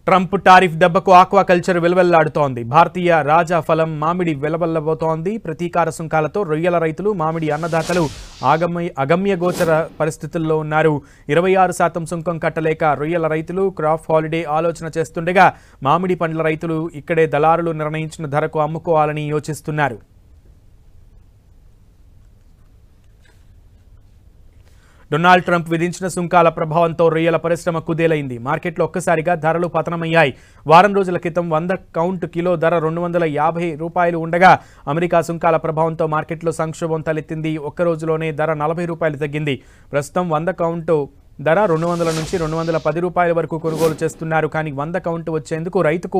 Trump tariff దెబ్బకు aquaculture విలవెల్లాడుతోంది. భారతీయ రాజా ఫలం మామిడి వెలవెల్లబోతోంది. ప్రతీకార సుంకాలతో రొయ్యల రైతులు, మామిడి అన్నదాతలు అగమ్యగోచర పరిస్థితుల్లో ఉన్నారు. 26% సుంకం కట్టలేక రొయ్యల రైతులు క్రాప్ హాలిడే ఆలోచన చేస్తుండగా, మామిడి పండ్ల రైతులు ఇక్కడే దళారులు నిర్ణయించిన ధరకు అమ్ముకోవాలని యోచిస్తున్నారు. డొనాల్డ్ ట్రంప్ విధించిన సుంకాల ప్రభావంతో రొయ్యల పరిశ్రమ కుదేలైంది. మార్కెట్లో ఒక్కసారిగా ధరలు పతనమయ్యాయి. వారం రోజుల క్రితం 100 కౌంట్ కిలో ధర $250 ఉండగా, అమెరికా సుంకాల ప్రభావంతో మార్కెట్లో సంక్షోభం తలెత్తింది. ఒక్క రోజులోనే ధర $40 తగ్గింది. ప్రస్తుతం 100 కౌంట్ ధర $200 నుంచి $210 వరకు కొనుగోలు చేస్తున్నారు. కానీ 100 కౌంట్ వచ్చేందుకు రైతుకు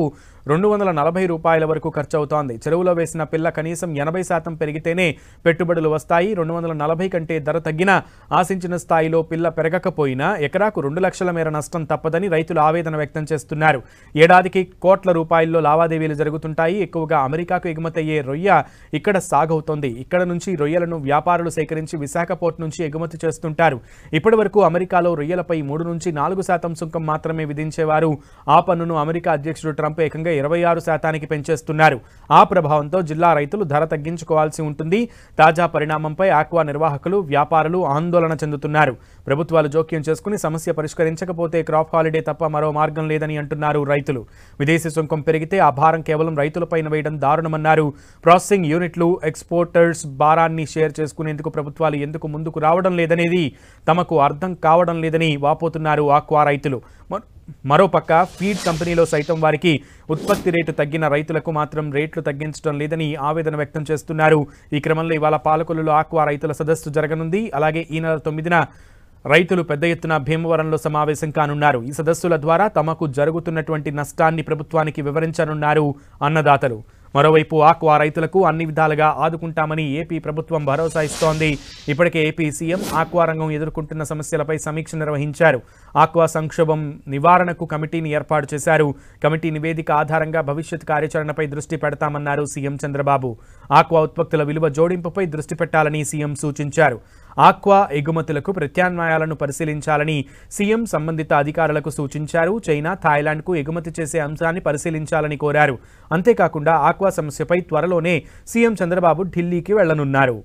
$240 వరకు ఖర్చు అవుతోంది. చెరువులో వేసిన పిల్ల కనీసం 80% పెరిగితేనే పెట్టుబడులు వస్తాయి. 240 కంటే ధర తగ్గినా ఆశించిన స్థాయిలో పిల్ల పెరగకపోయినా ఎకరాకు 2 లక్షల మేర నష్టం తప్పదని రైతులు ఆవేదన వ్యక్తం చేస్తున్నారు. ఏడాదికి కోట్ల రూపాయల్లో లావాదేవీలు జరుగుతుంటాయి. ఎక్కువగా అమెరికాకు ఎగుమతయ్యే రొయ్య ఇక్కడ సాగవుతోంది. ఇక్కడ నుంచి రొయ్యలను వ్యాపారులు సేకరించి విశాఖ పోర్ట్ నుంచి ఎగుమతి చేస్తుంటారు. ఇప్పటి వరకు అమెరికాలో రొయ్యలపై 3 నుంచి 4% సుంకం మాత్రమే విధించేవారు. ఆ పన్నును అమెరికా అధ్యక్షుడు ట్రంప్ ఏకంగా 26% పెంచేస్తున్నారు. ఆ ప్రభావంతో జిల్లా రైతులు ధర తగ్గించుకోవాల్సి ఉంటుంది. తాజా పరిణామంపై ఆక్వా నిర్వాహకులు, వ్యాపారులు ఆందోళన చెందుతున్నారు. ప్రభుత్వాలు జోక్యం చేసుకుని సమస్య పరిష్కరించకపోతే క్రాప్ హాలిడే తప్ప మరో మార్గం లేదని అంటున్నారు రైతులు. విదేశీ సుంకం పెరిగితే ఆ భారం కేవలం రైతులపైన వేయడం దారుణమన్నారు. ప్రాసెసింగ్ యూనిట్లు, ఎక్స్పోర్టర్స్ భారాన్ని షేర్ చేసుకునేందుకు ప్రభుత్వాలు ఎందుకు ముందుకు రావడం లేదనేది తమకు అర్థం కావడం లేదని వాపోతున్నారు ఆక్వా రైతులు. మరోపక్క ఫీడ్ కంపెనీలో సైతం వారికి ఉత్పత్తి రేటు తగ్గిన రైతులకు మాత్రం రేట్లు తగ్గించడం లేదని ఆవేదన వ్యక్తం చేస్తున్నారు. ఈ క్రమంలో ఇవాళ పాలకొల్లులో ఆక్వా రైతుల సదస్సు జరగనుంది. అలాగే ఈ నెల 9న రైతులు పెద్ద ఎత్తున భీమవరంలో సమావేశం కానున్నారు. ఈ సదస్సుల ద్వారా తమకు జరుగుతున్నటువంటి నష్టాన్ని ప్రభుత్వానికి వివరించనున్నారు అన్నదాతలు. మరోవైపు ఆక్వా రైతులకు అన్ని విధాలుగా ఆదుకుంటామని ఏపీ ప్రభుత్వం భరోసా ఇస్తోంది. ఇప్పటికే ఏపీ సీఎం ఆక్వా రంగం ఎదుర్కొంటున్న సమస్యలపై సమీక్ష నిర్వహించారు. ఆక్వా సంక్షోభం నివారణకు కమిటీని ఏర్పాటు చేశారు. కమిటీ నివేదిక ఆధారంగా భవిష్యత్ కార్యాచరణపై దృష్టి పెడతామన్నారు సీఎం చంద్రబాబు. ఆక్వా ఉత్పత్తుల విలువ జోడింపుపై దృష్టి పెట్టాలని సీఎం సూచించారు. ఆక్వా ఎగుమతులకు ప్రత్యామ్నాయాలను పరిశీలించాలని సీఎం సంబంధిత అధికారులకు సూచించారు. చైనా, థాయిలాండ్కు ఎగుమతి చేసే అంశాన్ని పరిశీలించాలని కోరారు. అంతేకాకుండా ఆక్వా సమస్యపై త్వరలోనే సీఎం చంద్రబాబు ఢిల్లీకి వెళ్లనున్నారు.